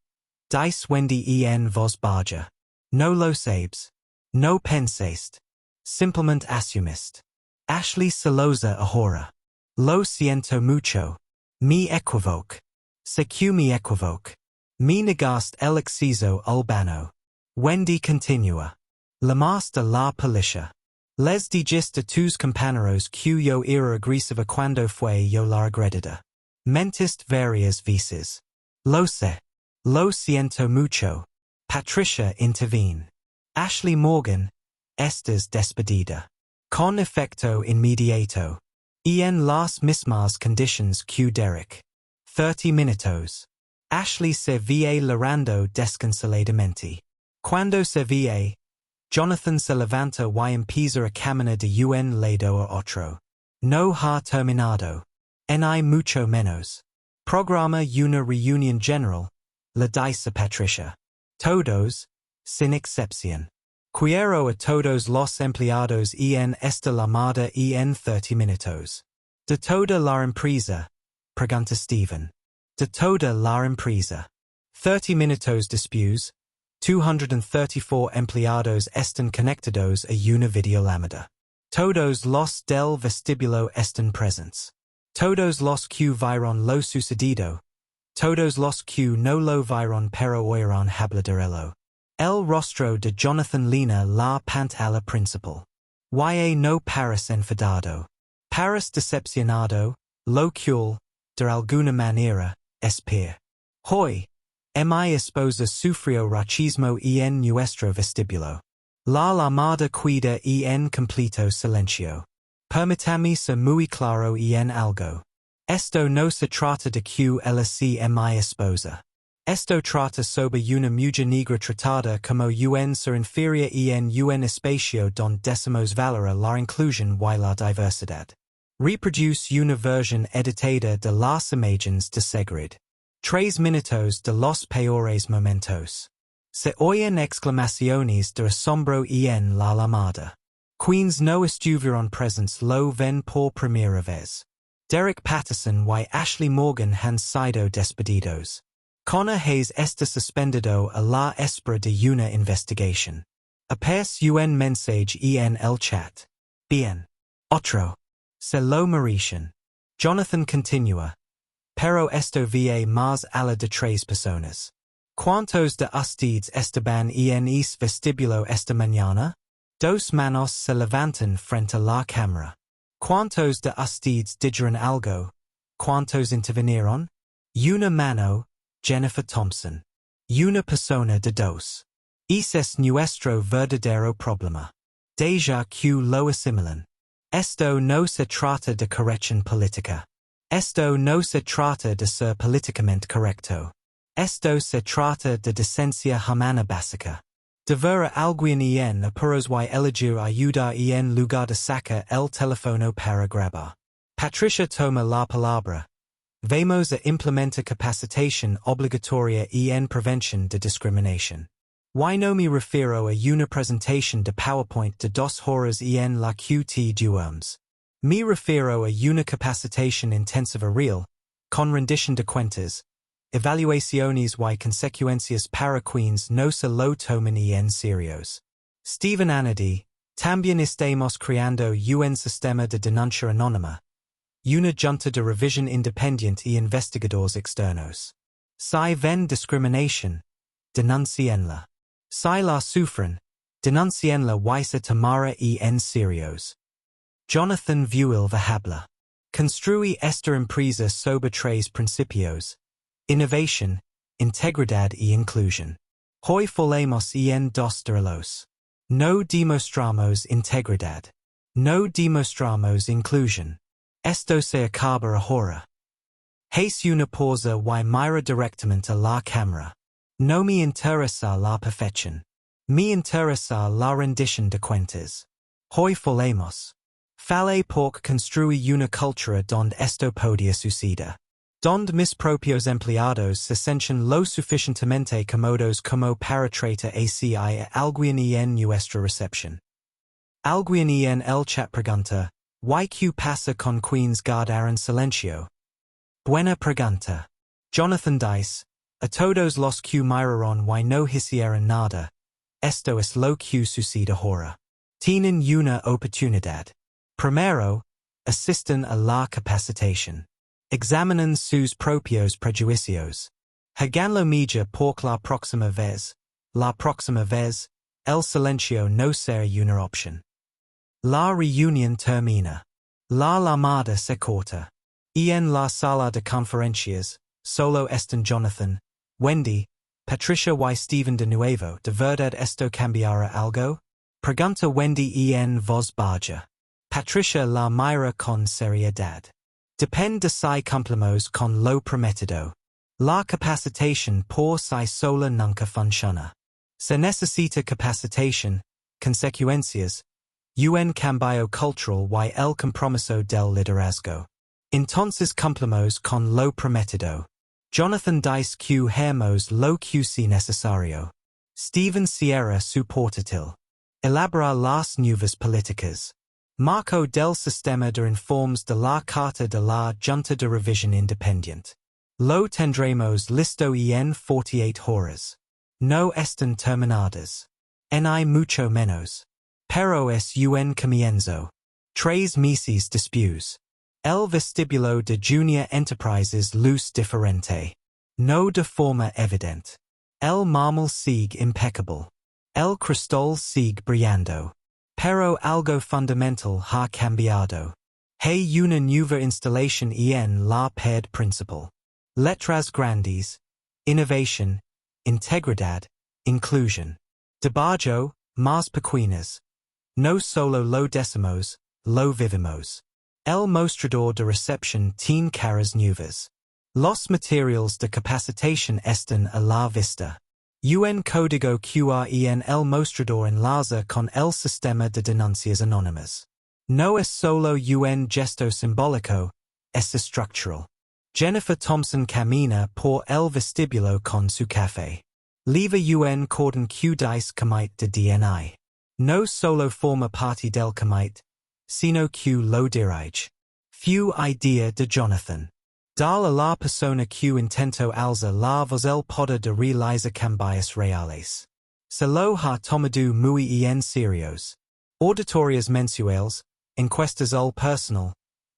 Dice Wendy en voz baja. No lo sabes. No pensaste. Simplemente asumiste. Ashley se loza ahora. Lo siento mucho. Me equivoque. Sé que me equivoque. Me negaste el acceso urbano. Wendy continúa. Llamaste la policía. Les dijiste a tus compañeros que yo era agresiva cuando fue yo la agredida. Mentiste varias veces. Lo sé. Lo siento mucho. Patricia intervene. Ashley Morgan, estás despedida. Con efecto inmediato. En las mismas conditions que Derek. 30 minutos. Ashley se ve llorando desconsoladamente. Cuando se ve, Jonathan se levanta y empieza a caminar de un lado a otro. No ha terminado. Ni mucho menos. Programa una reunión general, le dice a Patricia. Todos, sin excepción. Quiero a todos los empleados en esta llamada en 30 minutos. De toda la empresa, pregunta Stephen. De toda la empresa. 30 minutos después, 234 empleados están conectados a una videollamada. Todos los del vestíbulo están presentes. Todos los que vieron lo sucedido. Todos los que no lo vieron pero oyeron hablar de ello. El rostro de Jonathan lina la pantalla principal. Ya no parece enfadado. Parece decepcionado, lo cual, de alguna manera, espera. Hoy, mi esposa sufrió racismo en nuestro vestíbulo. La llamada queda en completo silencio. Permítame ser muy claro en algo. Esto no se trata de que ella sea mi esposa. Esto trata sobre una mujer negra tratada como un ser inferior en un espacio donde decimos valorar la inclusión y la diversidad. Reproduce una versión editada de las imágenes de Segrid. 3 minutos de los peores momentos. Se oyen exclamaciones de asombro en la llamada. Queens no estuvieron presentes lo ven por primera vez. Derek Patterson y Ashley Morgan han sido despedidos. Connor Hayes está suspendido a la espera de una investigación. Aparece un mensaje en el chat. Bien. Otro. Se lo merecen. Jonathan continúa. Pero esto va más allá de 3 personas. ¿Cuántos de ustedes estaban en ese vestíbulo esta mañana? 2 manos se levantan frente a la cámara. ¿Cuántos de ustedes dijeron algo? ¿Cuántos intervinieron? Una mano, Jennifer Thompson. Una persona de 2. Ese es nuestro verdadero problema. Deja que lo asimilan. Esto no se trata de corrección política. Esto no se trata de ser políticamente correcto. Esto se trata de decencia humana básica. De ver a alguien en apuros y elegir ayuda en lugar de sacar el teléfono para grabar. Patricia toma la palabra. Vamos a implementar capacitación obligatoria en prevención de discriminación. Y no me refiero a una presentación de PowerPoint de 2 horas en la QT duums. Me refiero a una capacitación intensiva real, con rendición de cuentas, evaluaciones y consecuencias para quienes no se lo toman en serios. Stephen Anady, también estamos creando un sistema de denuncia anónima, una junta de revisión independiente y investigadores externos. Si ven discrimination, denuncien la. Si la sufren, denuncien la huisa tamara en serios. Jonathan Vuil Habla. Construí esta empresa sobre tres principios: innovación, integridad y inclusión. Hoy folemos en dos derlos. No demostramos integridad. No demostramos inclusión. Esto se acaba ahora. Hace una pausa y mira directamente a la cámara. No me interesa la perfección. Me interesa la rendición de cuentas. Hoy folemos. Fale por construir una cultura donde esto podía suceder. Donde mis propios empleados se sienten lo suficientemente cómodos como para tratar así a alguien en nuestra recepción. Alguien en el chat pregunta, ¿qué pasa con quienes guardaron silencio? Buena pregunta. Jonathan dice, a todos los que miraron y no hicieron nada, esto es lo que sucede ahora. Tienen una oportunidad. Primero, asisten a la capacitación. Examinan sus propios prejuicios. Hagan lo mejor por la próxima vez. La próxima vez, el silencio no será una opción. La reunión termina. La llamada se corta. Y en la sala de conferencias, solo están Jonathan, Wendy, Patricia y Steven de nuevo. ¿De verdad esto cambiará algo? Pregunta Wendy en voz baja. Patricia la mira con seriedad. Depende de si cumplimos con lo prometido. La capacitación por sí sola nunca funciona. Se necesita capacitación, consecuencias, un cambio cultural y el compromiso del liderazgo. Entonces cumplimos con lo prometido. Jonathan dice que haremos lo que sea necesario. Steven cierra su portátil. Elabora las nuevas políticas. Marco del sistema de informes de la Carta de la Junta de Revisión Independiente. Lo tendremos listo en 48 horas. No están terminadas. Ni mucho menos. Pero es un comienzo. 3 meses después. El vestibulo de Junior Enterprises luz diferente. No de forma evidente. El mármol sigue impecable. El cristal sigue brillando. Pero algo fundamental ha cambiado. Hay una nueva instalación en la pared principal. Letras grandes. Innovación. Integridad. Inclusión. Debajo, más pequeñas. No solo lo decimos, lo vivimos. El mostrador de recepción tiene caras nuevas. Los materiales de capacitación están a la vista. Un código QR en el mostrador enlaza con el sistema de denuncias anónimas. No es solo un gesto simbólico, es estructural. Jennifer Thompson camina por el vestíbulo con su café. Leva un cordon que dice comité de DNA. No solo forma parte del comité, sino que lo dirige. Fue idea de Jonathan. Dal a la persona que intento alza la voz el poder de realizar cambios reales. Se lo ha tomado muy en serios. Auditorias mensuales, encuestas al personal,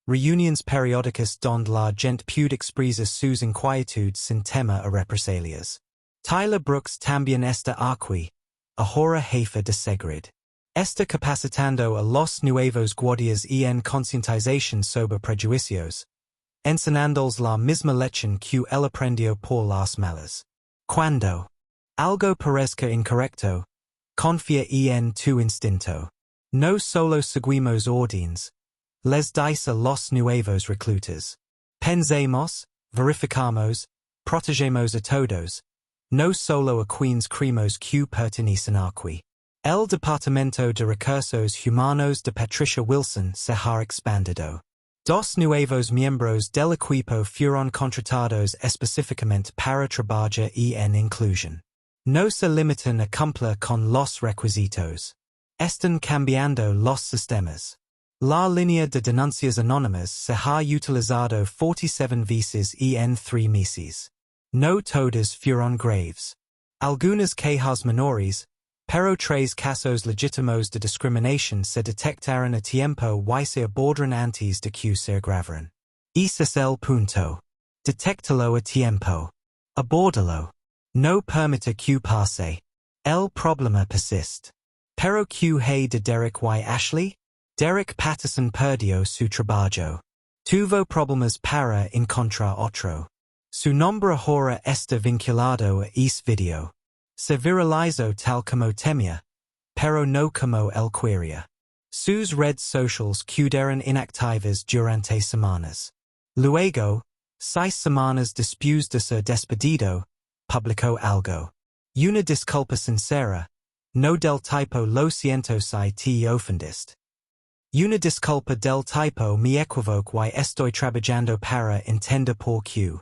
reuniones periódicas donde la gente puede expresar sus inquietudes sin tema a represalias. Tyler Brooks también está aquí, ahora jefe de seguridad. Está capacitando a los nuevos guardias en concientización sobre prejuicios, enseñándoles la misma lección que él aprendió por las malas. Cuando algo parezca incorrecto, confía en tu instinto. No solo seguimos órdenes, les dice a los nuevos reclutas. Pensemos, verificamos, protegemos a todos, no solo a quienes creemos que pertenecen aquí. El Departamento de Recursos Humanos de Patricia Wilson se ha expandido. 2 nuevos miembros del equipo fueron contratados específicamente para trabajar en inclusión. No se limitan a cumplir con los requisitos. Están cambiando los sistemas. La línea de denuncias anónimas se ha utilizado 47 veces en 3 meses. No todas fueron graves. Algunas quejas menores, pero 3 casos legítimos de discriminación se detectaron a tiempo y se abordaron antes de que se agravaran. Ese es el punto. Detéctalo a tiempo. Abordalo. No permita que passe. El problema persist. Pero que hay de Derek y Ashley? Derek Patterson perdió su trabajo. Tuvo problemas para encontrar otro. Su nombre ahora está vinculado a ese video. Se viralizó tal como temía, pero no como él quería. Sus redes sociales quedaron inactivas durante semanas. Luego, 6 semanas después de ser despedido, publicó algo. Una disculpa sincera. No del tipo lo siento si te ofendiste. Una disculpa del tipo me equivoco y estoy trabajando para entender por qué.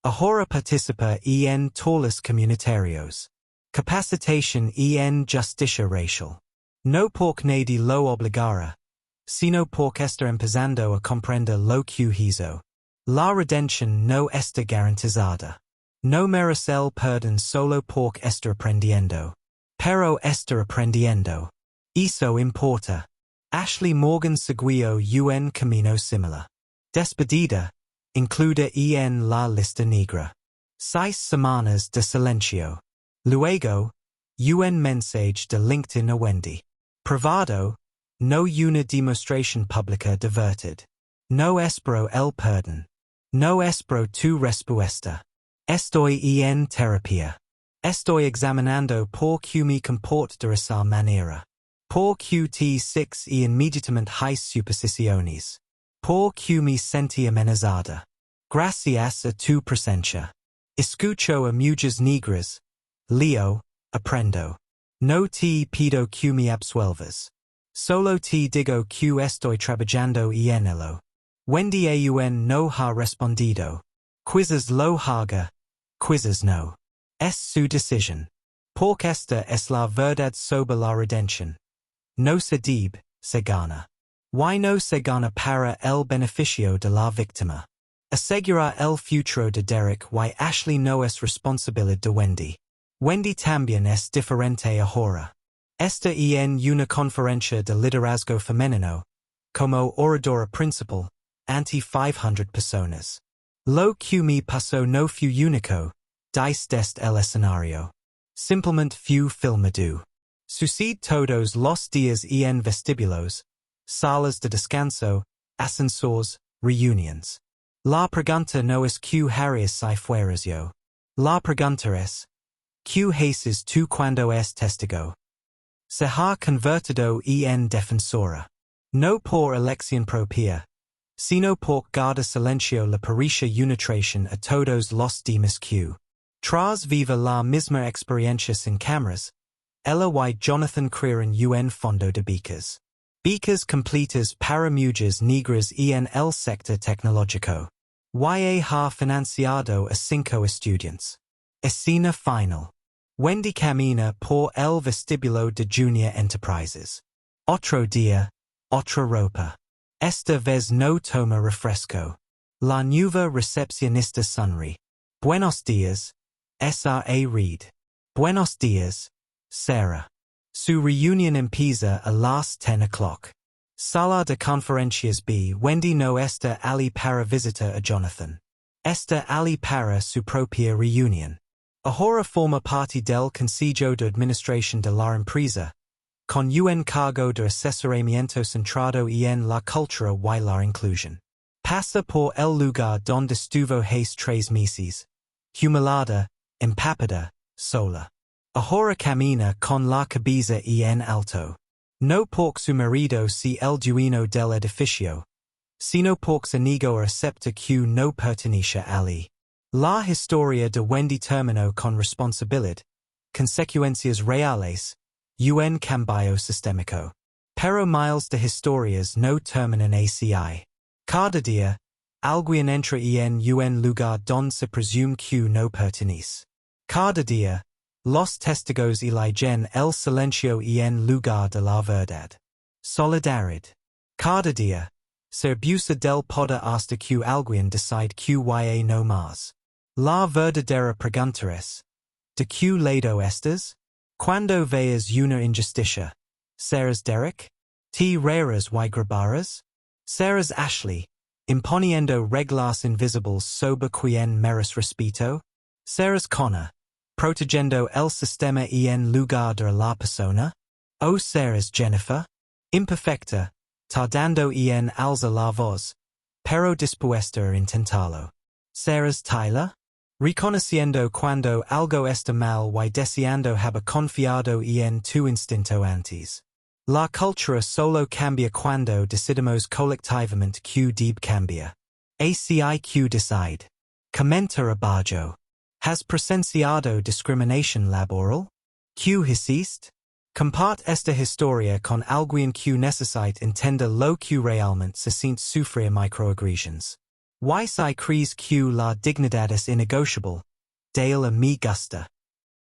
Ahora participa en todos comunitarios. Capacitación en justicia racial. No porque nadie lo obligara, sino porque está empezando a comprender lo que hizo. La redención no está garantizada. No merece el perdón solo porque está aprendiendo. Pero está aprendiendo. Eso importa. Ashley Morgan siguió un camino similar. Despedida, incluida en la lista negra. 6 semanas de silencio. Luego, un mensaje de LinkedIn a Wendy. Privado, no una demostración pública de verdad. No espero el perdón. No espero tu respuesta. Estoy en terapia. Estoy examinando por qué me comporto de esa manera. Por qué te 6 inmediatamente hay suposiciones. Por qué me sentí amenazada. Gracias a tu presencia. Escucho a mujeres negras. Leo, aprendo. No te pido que me absuelvas. Solo te digo que estoy trabajando en ello. Wendy aun no ha respondido. Quizzes lo haga. Quizzes no. Es su decisión. Porque esta es la verdad sobre la redención. No se debe, se gana. Why no se gana para el beneficio de la víctima. Asegurar el futuro de Derek y Ashley no es responsabilidad de Wendy. Wendy también es diferente ahora. Está en una conferencia de liderazgo femenino, como oradora principal, ante 500 personas. Lo que me pasó no fue único, desde el escenario. Simplemente fue filmado. Sucede todos los días en vestibulos, salas de descanso, ascensores, reuniones. La pregunta no es que harías si fueras yo. La pregunta es, ¿qué haces tú cuando es testigo? Se ha convertido en defensora. No por elección propia, sino por guardar silencio la pareja unitración a todos los demás que. Tras viva la misma experiencia sin cámaras, ella y Jonathan crearon un fondo de becas. Becas completas para mujeres negras en el sector tecnológico. Ha financiado a 5 estudiantes. Escena final. Wendy camina por el vestíbulo de Junior Enterprises. Otro día, otra ropa. Esta vez no toma refresco. La nueva recepcionista sonríe. Buenos días, S.R.A. Reed. Buenos días, Sarah. Su reunión empieza a las 10 o'clock. Sala de conferencias B. Wendy no está allí para visitar a Jonathan. Está allí para su propia reunión. Ahora forma parte del Consejo de Administración de la empresa, con un cargo de asesoramiento centrado en la cultura y la inclusión. Pasa por el lugar donde estuvo hace 3 meses, humilada, empapada, sola. Ahora camina con la cabeza en alto. No porque su marido sea el dueño del edificio, sino porque su amigo acepta que no pertenece allí. La historia de Wendy terminó con responsabilidad, consecuencias reales, un cambio sistémico. Pero miles de historias no terminan así. Cada día, alguien entra en un lugar donde se presume que no pertenece. Cada día, los testigos eligen el silencio en lugar de la verdad. Solidaridad. Cada día, se abusa del poder hasta que alguien decide que ya no más. La verdadera pregunta es, ¿de qué lado estás? Cuando veas una injusticia, ¿serás Derek? ¿Te reirás y grabarás? ¿Serás Ashley, imponiendo reglas invisibles sobre quien mereces respeto? Seres Connor, protegendo el sistema en lugar de la persona? O seres Jennifer? Imperfecta, tardando en alza la voz, pero dispuesta a intentarlo. Seres Tyler? Reconociendo cuando algo está mal y deseando haber confiado en tu instinto antes. La cultura solo cambia cuando decidimos colectivamente que debe cambiar. ACI que decide. Comenta abajo. Has presenciado discriminación laboral? ¿Qué hiciste? Compart esta historia con alguien que necesita entender lo que realmente se siente sufrir microaggressions. Y si crees que la dignidad es innegociable, dale a mi gusta.